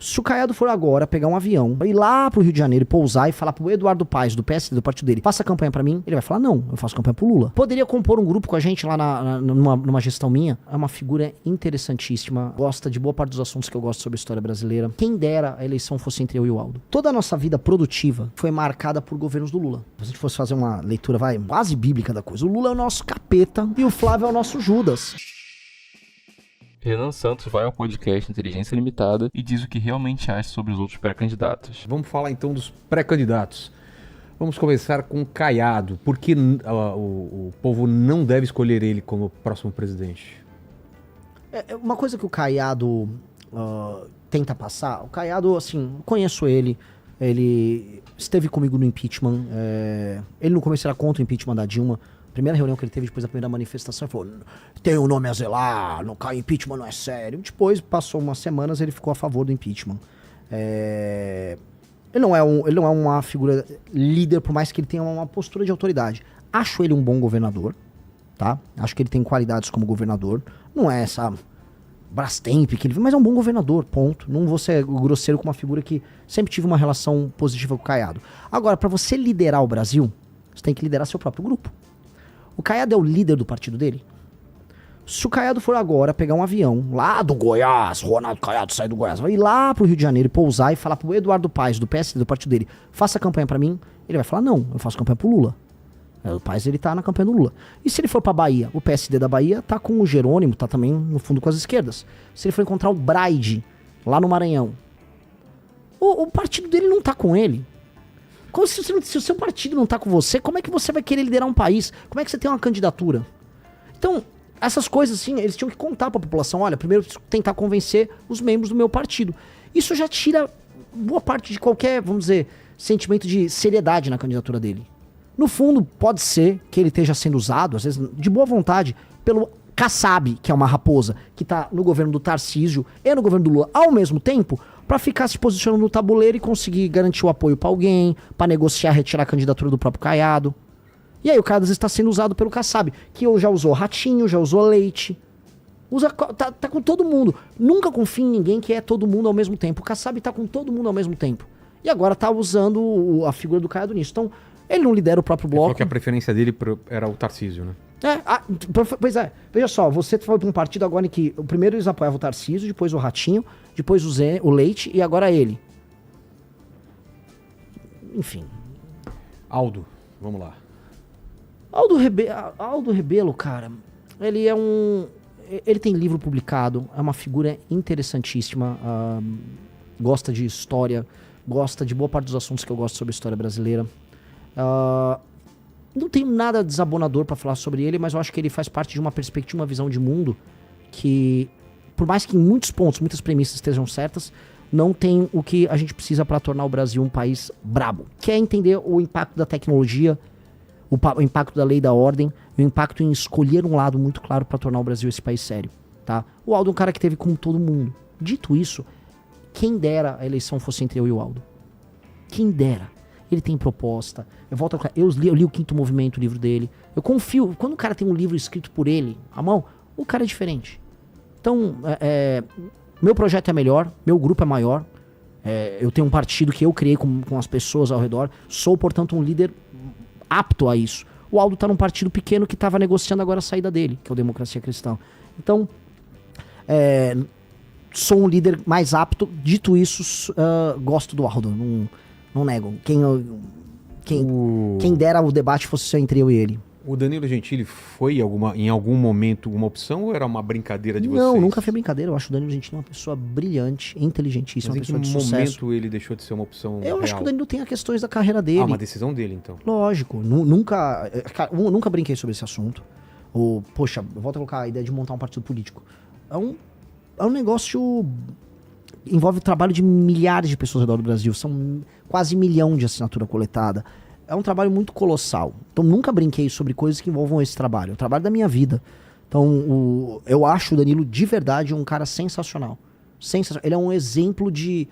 Se o Caiado for agora pegar um avião, ir lá pro Rio de Janeiro e pousar e falar pro Eduardo Paes, do PSD, do partido dele, faça campanha pra mim, ele vai falar, não, eu faço campanha pro Lula. Poderia compor um grupo com a gente lá numa gestão minha? É uma figura interessantíssima, gosta de boa parte dos assuntos que eu gosto sobre a história brasileira. Quem dera a eleição fosse entre eu e o Aldo. Toda a nossa vida produtiva foi marcada por governos do Lula. Se a gente fosse fazer uma leitura, quase bíblica da coisa. O Lula é o nosso capeta e o Flávio é o nosso Judas. Renan Santos vai ao podcast Inteligência Limitada e diz o que realmente acha sobre os outros pré-candidatos. Vamos falar então dos pré-candidatos. Vamos começar com Caiado. Por que o povo não deve escolher ele como próximo presidente? Uma coisa que o Caiado tenta passar, o Caiado, assim, conheço ele esteve comigo no impeachment, ele no começo era contra o impeachment da Dilma. Primeira reunião que ele teve depois da primeira manifestação, ele falou, tem um nome a zelar, impeachment não é sério. Depois, passou umas semanas, ele ficou a favor do impeachment. Ele não é uma figura líder, por mais que ele tenha uma postura de autoridade. Acho ele um bom governador, tá? Acho que ele tem qualidades como governador. Não é essa Brastemp que ele... Mas é um bom governador, ponto. Não vou ser grosseiro com uma figura que sempre tive uma relação positiva com o Caiado. Agora, para você liderar o Brasil, você tem que liderar seu próprio grupo. O Caiado é o líder do partido dele? Se o Caiado for agora pegar um avião lá do Goiás, Ronaldo Caiado sai do Goiás, vai ir lá pro Rio de Janeiro e pousar e falar pro Eduardo Paes, do PSD, do partido dele, faça campanha pra mim, ele vai falar, não, eu faço campanha pro Lula. O Paes, ele tá na campanha do Lula. E se ele for pra Bahia, o PSD da Bahia tá com o Jerônimo, tá também no fundo com as esquerdas. Se ele for encontrar o Braide, lá no Maranhão, o partido dele não tá com ele. Se o seu partido não tá com você, como é que você vai querer liderar um país? Como é que você tem uma candidatura? Então, essas coisas assim, eles tinham que contar pra população, olha, primeiro eu preciso tentar convencer os membros do meu partido. Isso já tira boa parte de qualquer, vamos dizer, sentimento de seriedade na candidatura dele. No fundo, pode ser que ele esteja sendo usado, às vezes, de boa vontade, pelo Kassab, que é uma raposa, que tá no governo do Tarcísio e no governo do Lula ao mesmo tempo, pra ficar se posicionando no tabuleiro e conseguir garantir o apoio pra alguém, pra negociar, retirar a candidatura do próprio Caiado. E aí o Caiado está sendo usado pelo Kassab, que já usou Ratinho, já usou Leite. Tá com todo mundo. Nunca confie em ninguém que é todo mundo ao mesmo tempo. O Kassab tá com todo mundo ao mesmo tempo. E agora tá usando a figura do Caiado nisso. Então, ele não lidera o próprio bloco. Ele falou que a preferência dele era o Tarcísio, né? Pois é. Veja só, você foi pra um partido agora em que o primeiro eles apoiavam o Tarcísio, depois o Ratinho, depois o Leite e agora ele. Enfim. Aldo, vamos lá. Aldo Rebelo, cara, ele tem livro publicado, é uma figura interessantíssima, gosta de história, gosta de boa parte dos assuntos que eu gosto sobre a história brasileira. Não tenho nada desabonador pra falar sobre ele, mas eu acho que ele faz parte de uma perspectiva, uma visão de mundo que, por mais que em muitos pontos, muitas premissas estejam certas, não tem o que a gente precisa pra tornar o Brasil um país brabo. Que é entender o impacto da tecnologia, o impacto da lei e da ordem, o impacto em escolher um lado muito claro pra tornar o Brasil esse país sério, tá? O Aldo é um cara que teve como todo mundo. Dito isso, quem dera a eleição fosse entre eu e o Aldo. Quem dera. Ele tem proposta. Eu li o Quinto Movimento, o livro dele. Eu confio. Quando o cara tem um livro escrito por ele, à mão, o cara é diferente. Então, meu projeto é melhor, meu grupo é maior. Eu tenho um partido que eu criei com as pessoas ao redor. Sou, portanto, um líder apto a isso. O Aldo tá num partido pequeno que estava negociando agora a saída dele, que é o Democracia Cristã. Então, sou um líder mais apto. Dito isso, gosto do Aldo. Não nego. Quem dera o debate fosse só entre eu e ele. O Danilo Gentili foi em algum momento uma opção ou era uma brincadeira de vocês? Não, nunca foi brincadeira. Eu acho o Danilo Gentili uma pessoa brilhante, inteligentíssima, uma pessoa de sucesso. Mas em que momento ele deixou de ser uma opção real? Eu acho que o Danilo tem as questões da carreira dele. Uma decisão dele, então. Lógico. Nunca brinquei sobre esse assunto. Poxa, eu volto a colocar a ideia de montar um partido político. É um negócio... Envolve o trabalho de milhares de pessoas ao redor do Brasil. São quase 1 milhão de assinatura coletada. É um trabalho muito colossal. Então, nunca brinquei sobre coisas que envolvam esse trabalho. É o trabalho da minha vida. Então, eu acho o Danilo, de verdade, um cara sensacional. Ele é um exemplo de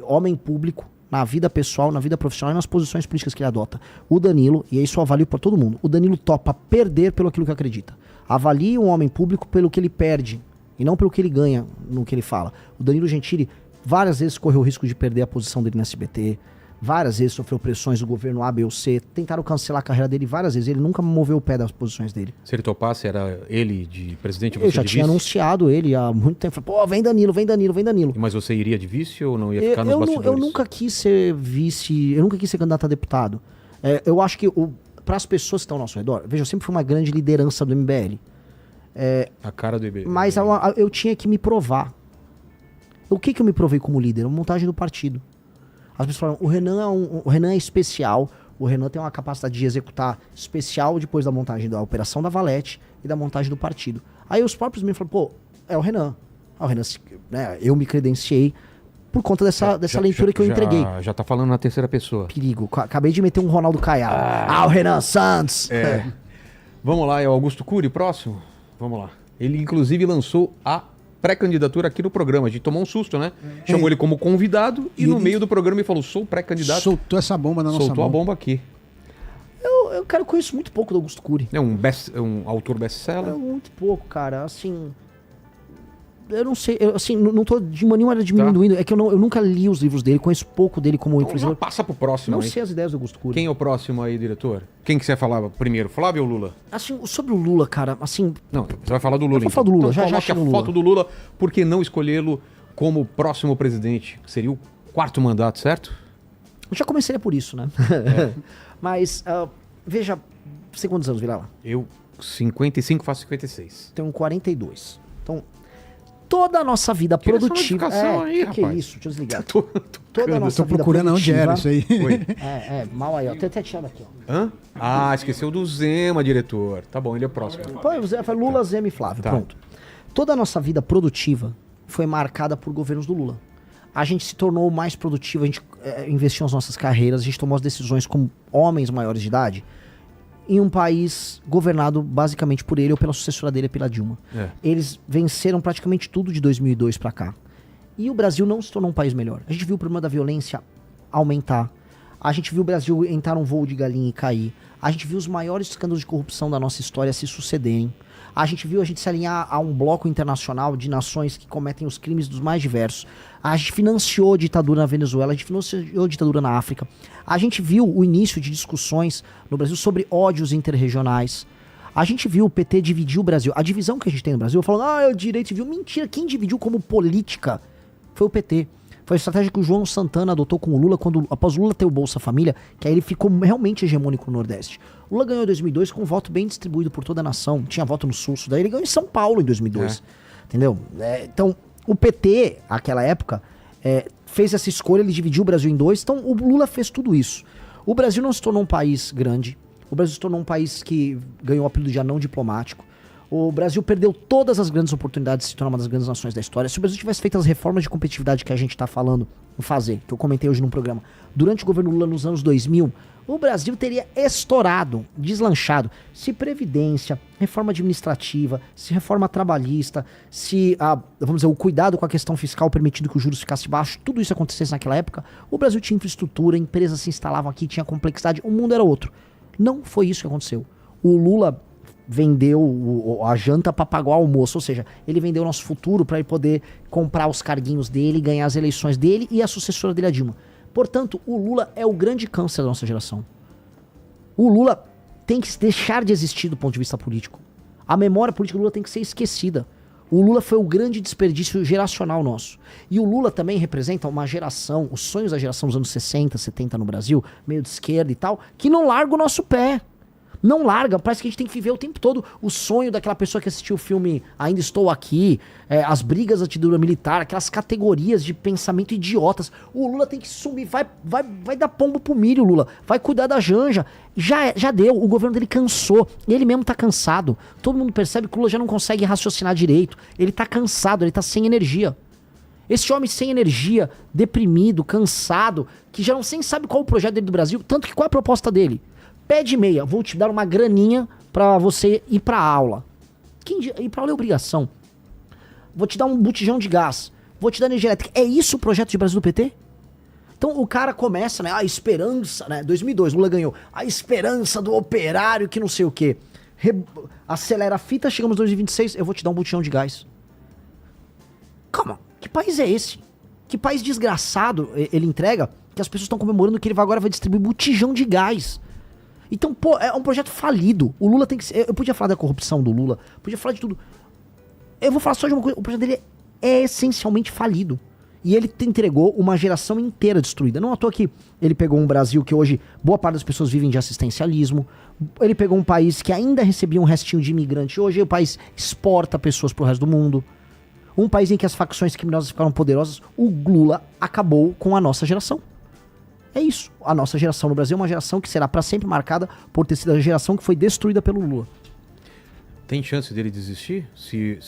homem público na vida pessoal, na vida profissional e nas posições políticas que ele adota. O Danilo, e isso eu avalio para todo mundo, o Danilo topa perder pelo aquilo que acredita. Avalie um homem público pelo que ele perde. E não pelo que ele ganha no que ele fala. O Danilo Gentili várias vezes correu o risco de perder a posição dele na SBT, várias vezes sofreu pressões do governo A, B ou C, tentaram cancelar a carreira dele várias vezes, ele nunca moveu o pé das posições dele. Se ele topasse, era ele de presidente ou Eu você já de tinha vice? anunciado ele há muito tempo, falei, pô, vem Danilo, vem Danilo, vem Danilo. Mas você iria de vice ou não ia ficar nos Eu bastidores? nunca quis ser vice, eu nunca quis ser candidato a deputado. Eu acho que para as pessoas que estão ao nosso redor, veja, eu sempre fui uma grande liderança do MBL. A cara do IB. Mas eu tinha que me provar. O que eu me provei como líder? A montagem do partido. As pessoas falam, o Renan é especial, o Renan tem uma capacidade de executar especial depois da montagem da operação da Valete e da montagem do partido. Aí os próprios me falaram, pô, é o Renan. O Renan, né, eu me credenciei por conta dessa leitura que eu entreguei. Já tá falando na terceira pessoa. Perigo. Acabei de meter um Ronaldo Caiado. O Renan Santos. Vamos lá, é o Augusto Cury, próximo? Vamos lá. Ele, inclusive, lançou a pré-candidatura aqui no programa. A gente tomou um susto, né? Chamou ele como convidado e no meio do programa ele falou, sou pré-candidato. Soltou essa bomba na nossa mão. Soltou a bomba aqui. Eu conheço muito pouco do Augusto Cury. É um autor best-seller. Muito pouco, cara. Assim... Eu não sei, não tô de nenhuma maneira diminuindo. É que eu nunca li os livros dele, conheço pouco dele como Então já influenciador. passa pro próximo Não aí. sei as ideias do Augusto Cury. Quem é o próximo aí, diretor? Quem que você falava primeiro, Flávio ou Lula? Assim, sobre o Lula, cara, assim... Não, você vai falar do Lula, Eu vou falar do Lula, já coloque chego a no foto Lula. do Lula, por que não escolhê-lo como próximo presidente? Seria o 4º mandato, certo? Eu já começaria por isso, né? Mas, veja, você tem quantos anos, Vilela? Eu, 55, faço 56. Tenho 42. Então, toda a nossa vida Tira essa produtiva... notificação aí, que é rapaz. isso? Deixa eu desligar. Tô Toda a Eu nossa tô vida procurando onde produtiva... era isso aí. Oi. Mal aí, ó. Tem até tirado aqui, ó. Hã? Ah, esqueceu do Zema, diretor. Tá bom, ele é o próximo. Pô, foi Lula, Zema e Flávio, Tá. pronto. Toda a nossa vida produtiva foi marcada por governos do Lula. A gente se tornou mais produtivo, a gente investiu nas nossas carreiras, a gente tomou as decisões como homens maiores de idade em um país governado basicamente por ele ou pela sucessora dele, pela Dilma. Eles venceram praticamente tudo de 2002 pra cá. E o Brasil não se tornou um país melhor. A gente viu o problema da violência aumentar. A gente viu o Brasil entrar num voo de galinha e cair. A gente viu os maiores escândalos de corrupção da nossa história se sucederem. A gente viu a gente se alinhar a um bloco internacional de nações que cometem os crimes dos mais diversos. A gente financiou a ditadura na Venezuela, a gente financiou a ditadura na África. A gente viu o início de discussões no Brasil sobre ódios interregionais. A gente viu o PT dividir o Brasil. A divisão que a gente tem no Brasil, falando, é o direito civil. Mentira, quem dividiu como política foi o PT. Foi a estratégia que o João Santana adotou com o Lula, após o Lula ter o Bolsa Família, que aí ele ficou realmente hegemônico no Nordeste. O Lula ganhou em 2002 com um voto bem distribuído por toda a nação. Tinha voto no Sul, daí ele ganhou em São Paulo em 2002. Entendeu? Então, o PT, naquela época, fez essa escolha, ele dividiu o Brasil em dois. Então, o Lula fez tudo isso. O Brasil não se tornou um país grande. O Brasil se tornou um país que ganhou o apelido de anão diplomático. O Brasil perdeu todas as grandes oportunidades de se tornar uma das grandes nações da história. Se o Brasil tivesse feito as reformas de competitividade que a gente está falando em fazer, que eu comentei hoje num programa, durante o governo Lula nos anos 2000, o Brasil teria estourado, deslanchado. Se previdência, reforma administrativa, se reforma trabalhista, se, vamos dizer, o cuidado com a questão fiscal permitindo que os juros ficassem baixos, tudo isso acontecesse naquela época, o Brasil tinha infraestrutura, empresas se instalavam aqui, tinha complexidade, o mundo era outro. Não foi isso que aconteceu. O Lula vendeu a janta para pagar o almoço, ou seja, ele vendeu o nosso futuro para ele poder comprar os carguinhos dele, ganhar as eleições dele e a sucessora dele, a Dilma. Portanto, o Lula é o grande câncer da nossa geração. O Lula tem que deixar de existir do ponto de vista político. A memória política do Lula tem que ser esquecida. O Lula foi o grande desperdício geracional nosso. E o Lula também representa uma geração, os sonhos da geração dos anos 60, 70 no Brasil, meio de esquerda e tal, que não larga o nosso pé. Não larga, parece que a gente tem que viver o tempo todo o sonho daquela pessoa que assistiu o filme Ainda Estou Aqui, as brigas da ditadura militar, aquelas categorias de pensamento idiotas. O Lula tem que sumir, vai dar pombo pro milho, Lula. Vai cuidar da Janja. Já deu, o governo dele cansou. Ele mesmo tá cansado. Todo mundo percebe que o Lula já não consegue raciocinar direito. Ele tá cansado, ele tá sem energia. Esse homem sem energia, deprimido, cansado, que já não nem sabe qual é o projeto dele do Brasil, tanto que qual é a proposta dele? Pé de meia, vou te dar uma graninha pra você ir pra aula. Ir pra aula é obrigação. Vou te dar um botijão de gás. Vou te dar energia elétrica. É isso o projeto de Brasil do PT? Então o cara começa, né? A esperança, né? 2002, Lula ganhou. A esperança do operário que não sei o quê. Acelera a fita, chegamos em 2026, eu vou te dar um botijão de gás. Calma, que país é esse? Que país desgraçado ele entrega que as pessoas estão comemorando que ele agora vai distribuir botijão de gás. Então, pô, é um projeto falido. O Lula tem que ser... Eu podia falar da corrupção do Lula, podia falar de tudo. Eu vou falar só de uma coisa. O projeto dele é essencialmente falido. E ele entregou uma geração inteira destruída. Não à toa que ele pegou um Brasil que hoje boa parte das pessoas vivem de assistencialismo. Ele pegou um país que ainda recebia um restinho de imigrante. Hoje o país exporta pessoas pro resto do mundo. Um país em que as facções criminosas ficaram poderosas. O Lula acabou com a nossa geração. É isso. A nossa geração no Brasil é uma geração que será para sempre marcada por ter sido a geração que foi destruída pelo Lula. Tem chance dele desistir? Se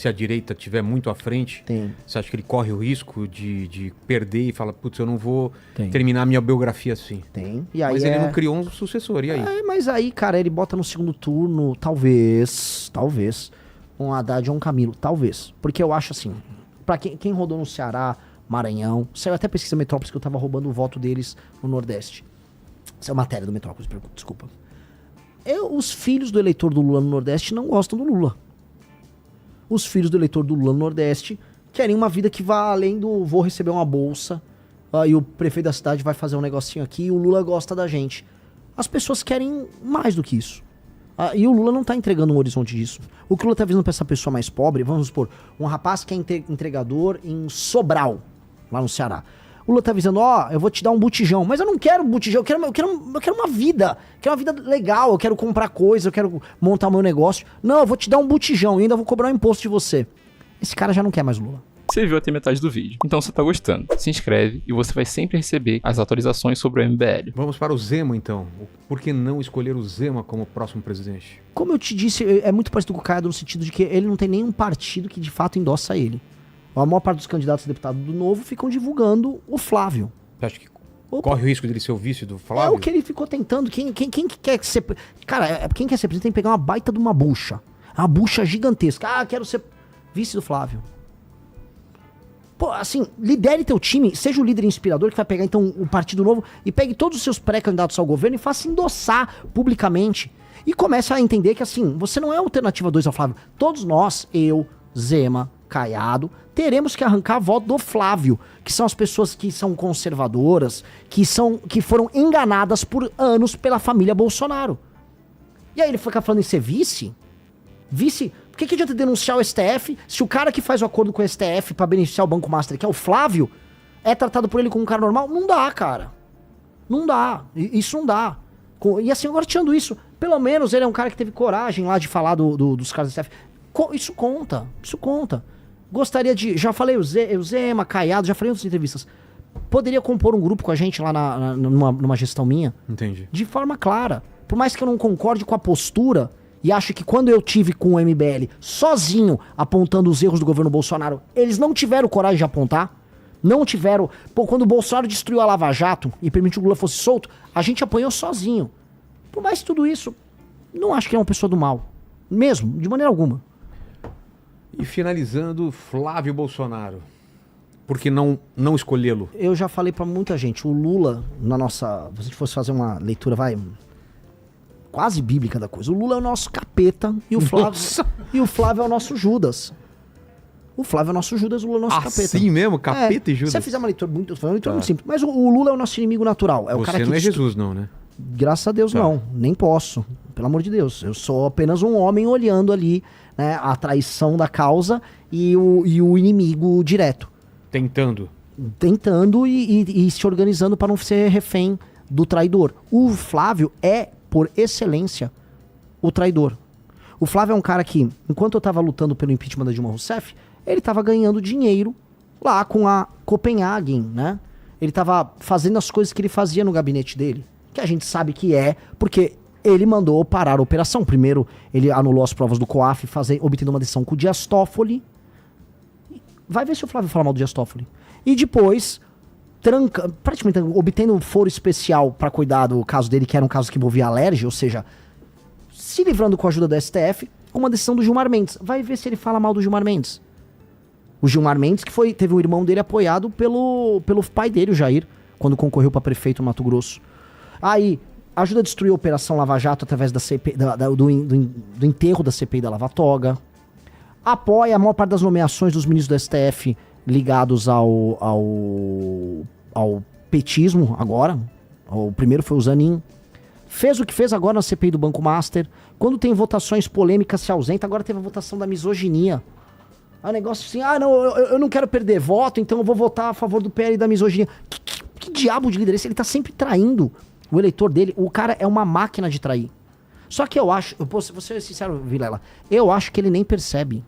a direita estiver muito à frente, Tem. você acha que ele corre o risco de perder e fala, putz, eu não vou Tem. terminar minha biografia assim? Tem. E aí Mas ele não criou um sucessor, e aí? Mas aí, cara, ele bota no segundo turno, talvez, um Haddad ou um Camilo, talvez. Porque eu acho assim, pra quem rodou no Ceará, Maranhão, saiu até pesquisa Metrópolis que eu tava roubando o voto deles no Nordeste. Essa é uma matéria do Metrópolis, desculpa. Os filhos do eleitor do Lula no Nordeste não gostam do Lula. Os filhos do eleitor do Lula no Nordeste querem uma vida que vá além do vou receber uma bolsa, e o prefeito da cidade vai fazer um negocinho aqui e o Lula gosta da gente. As pessoas querem mais do que isso. E o Lula não tá entregando um horizonte disso. O que o Lula tá visando pra essa pessoa mais pobre, vamos supor, um rapaz que é entregador em Sobral, lá no Ceará. O Lula tá avisando, eu vou te dar um botijão. Mas eu não quero botijão, eu quero uma vida. Quero uma vida legal, eu quero comprar coisa, eu quero montar o meu negócio. Não, eu vou te dar um botijão e ainda vou cobrar um imposto de você. Esse cara já não quer mais o Lula. Você viu até metade do vídeo, então você tá gostando. Se inscreve e você vai sempre receber as atualizações sobre o MBL. Vamos para o Zema, então. Por que não escolher o Zema como próximo presidente? Como eu te disse, é muito parecido com o Caiado no sentido de que ele não tem nenhum partido que de fato endossa ele. A maior parte dos candidatos a deputado do Novo ficam divulgando o Flávio. Você acha que corre o risco dele ser o vice do Flávio? É o que ele ficou tentando. Quem quer ser... Cara, quem quer ser presidente tem que pegar uma baita de uma bucha. Uma bucha gigantesca. Quero ser vice do Flávio. Pô, assim, lidere teu time, seja o líder inspirador que vai pegar então o Partido Novo e pegue todos os seus pré-candidatos ao governo e faça endossar publicamente. E comece a entender que assim, você não é a alternativa 2 ao Flávio. Todos nós, eu, Zema, Caiado, teremos que arrancar voto do Flávio, que são as pessoas que são conservadoras, que foram enganadas por anos pela família Bolsonaro. E aí ele fica falando em ser vice? Vice? Por que adianta denunciar o STF se o cara que faz o acordo com o STF pra beneficiar o Banco Master, que é o Flávio, é tratado por ele como um cara normal? Não dá, cara. Não dá. Isso não dá. E assim, agora tirando isso, pelo menos ele é um cara que teve coragem lá de falar dos caras do STF. Isso conta. Isso conta. Gostaria de... Já falei o Zema, Caiado, já falei em outras entrevistas. Poderia compor um grupo com a gente lá numa gestão minha? Entendi. De forma clara. Por mais que eu não concorde com a postura e acho que quando eu tive com o MBL sozinho apontando os erros do governo Bolsonaro, eles não tiveram coragem de apontar. Não tiveram... Pô, quando o Bolsonaro destruiu a Lava Jato e permitiu que o Lula fosse solto, a gente apanhou sozinho. Por mais tudo isso, não acho que ele é uma pessoa do mal. Mesmo, de maneira alguma. E finalizando, Flávio Bolsonaro. Por que não escolhê-lo? Eu já falei pra muita gente, o Lula, se a gente fosse fazer uma leitura, quase bíblica da coisa, o Lula é o nosso capeta e o Flávio é o nosso Judas. O Flávio é o nosso Judas, o Lula é o nosso capeta. Assim mesmo? Capeta e Judas? Se você fizer uma leitura muito simples, mas o Lula é o nosso inimigo natural. É o cara que não é Jesus não, né? Graças a Deus não, nem posso. Pelo amor de Deus, eu sou apenas um homem olhando ali, né, a traição da causa e o inimigo direto. Tentando e se organizando para não ser refém do traidor. O Flávio é, por excelência, o traidor. O Flávio é um cara que, enquanto eu tava lutando pelo impeachment da Dilma Rousseff, ele tava ganhando dinheiro lá com a Copenhagen, né? Ele tava fazendo as coisas que ele fazia no gabinete dele, que a gente sabe que é, porque ele mandou parar a operação. Primeiro, ele anulou as provas do COAF, obtendo uma decisão com o Dias Toffoli. Vai ver se o Flávio fala mal do Dias Toffoli. E depois, praticamente obtendo um foro especial para cuidar do caso dele, que era um caso que envolvia alergia, ou seja, se livrando com a ajuda do STF, com uma decisão do Gilmar Mendes. Vai ver se ele fala mal do Gilmar Mendes. O Gilmar Mendes, que teve um irmão dele apoiado pelo pai dele, o Jair, quando concorreu para prefeito no Mato Grosso. Aí, ajuda a destruir a Operação Lava Jato através da CPI, do enterro da CPI da Lava Toga. Apoia a maior parte das nomeações dos ministros do STF ligados ao petismo agora. O primeiro foi o Zanin. Fez o que fez agora na CPI do Banco Master. Quando tem votações polêmicas, se ausenta. Agora teve a votação da misoginia. É um negócio assim, eu não quero perder voto, então eu vou votar a favor do PL e da misoginia. Que diabo de líder é esse? Ele tá sempre traindo o eleitor dele. O cara é uma máquina de trair. Só que eu acho, vou ser sincero, Vilela, eu acho que ele nem percebe.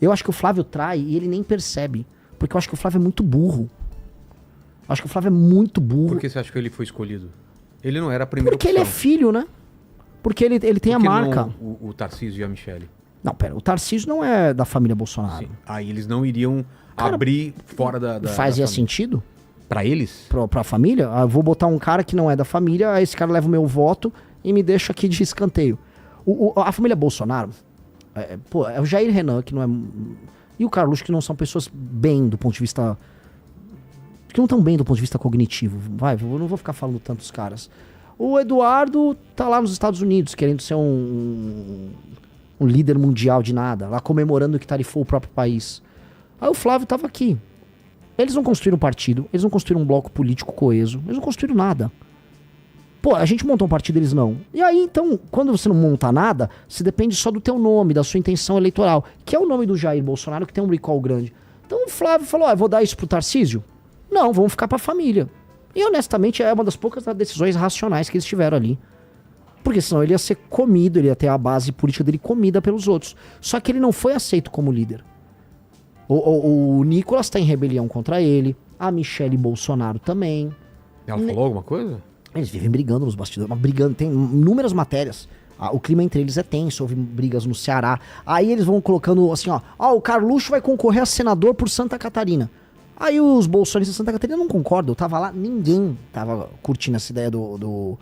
Eu acho que o Flávio trai e ele nem percebe. Porque eu acho que o Flávio é muito burro. Eu acho que o Flávio é muito burro. Por que você acha que ele foi escolhido? Ele não era a primeira Porque opção. ele é filho, né? Porque ele tem a marca. Não, o Tarcísio e a Michele. Não, pera, o Tarcísio não é da família Bolsonaro. Sim. Aí eles não iriam abrir fora da Fazia da sentido? Pra eles? Pra família? Eu vou botar um cara que não é da família, aí esse cara leva o meu voto e me deixa aqui de escanteio. A família Bolsonaro, é o Jair Renan, que não é... E o Carlos, que não são pessoas bem do ponto de vista... Que não estão bem do ponto de vista cognitivo. Eu não vou ficar falando tantos caras. O Eduardo tá lá nos Estados Unidos, querendo ser um líder mundial de nada, lá comemorando que tarifou o próprio país. Aí o Flávio tava aqui. Eles não construíram um partido, eles não construíram um bloco político coeso, eles não construíram nada. Pô, a gente montou um partido, eles não. E aí, então, quando você não monta nada, você depende só do teu nome, da sua intenção eleitoral, que é o nome do Jair Bolsonaro, que tem um recall grande. Então o Flávio falou, eu vou dar isso pro Tarcísio? Não, vamos ficar pra família. E honestamente, é uma das poucas decisões racionais que eles tiveram ali. Porque senão ele ia ser comido, ele ia ter a base política dele comida pelos outros. Só que ele não foi aceito como líder. O Nicolas tá em rebelião contra ele, a Michele Bolsonaro também. Ela falou alguma coisa? Eles vivem brigando nos bastidores, mas brigando, tem inúmeras matérias. O clima entre eles é tenso, houve brigas no Ceará. Aí eles vão colocando assim, o Carluxo vai concorrer a senador por Santa Catarina. Aí os bolsonaristas de Santa Catarina não concordam, eu tava lá, ninguém tava curtindo essa ideia do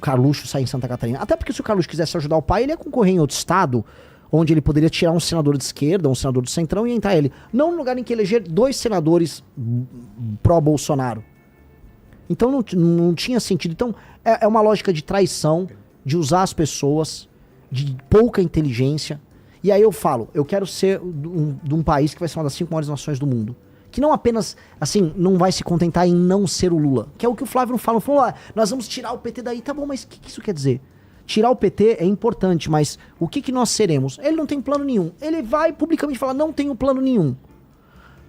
Carluxo sair em Santa Catarina. Até porque se o Carluxo quisesse ajudar o pai, ele ia concorrer em outro estado, onde ele poderia tirar um senador de esquerda, um senador do centrão e entrar ele. Não no lugar em que eleger 2 senadores pró-Bolsonaro. Então não tinha sentido. Então é uma lógica de traição, de usar as pessoas, de pouca inteligência. E aí eu falo, eu quero ser de um país que vai ser uma das 5 maiores nações do mundo. Que não apenas, assim, não vai se contentar em não ser o Lula. Que é o que o Flávio não fala. Falou, nós vamos tirar o PT daí. Tá bom, mas o que isso quer dizer? Tirar o PT é importante, mas o que nós seremos? Ele não tem plano nenhum. Ele vai publicamente falar, não tenho plano nenhum.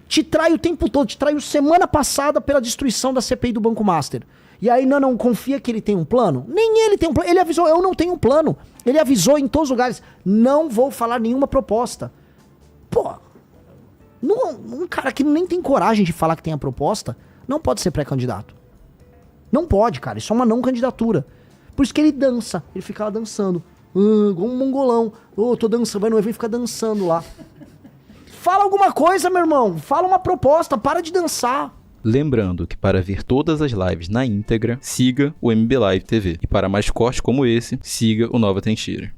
Te trai o tempo todo. Te traiu semana passada pela destruição da CPI do Banco Master. E aí, não confia que ele tem um plano? Nem ele tem um plano. Ele avisou, eu não tenho um plano. Ele avisou em todos os lugares, não vou falar nenhuma proposta. Pô... Um cara que nem tem coragem de falar que tem a proposta não pode ser pré-candidato. Não pode, cara. Isso é uma não candidatura. Por isso que ele dança. Ele fica lá dançando. Igual um mongolão. Tô dançando. Vai no evento e fica dançando lá. Fala alguma coisa, meu irmão. Fala uma proposta. Para de dançar. Lembrando que para ver todas as lives na íntegra, siga o MB Live TV. E para mais cortes como esse, siga o Nova Tentira.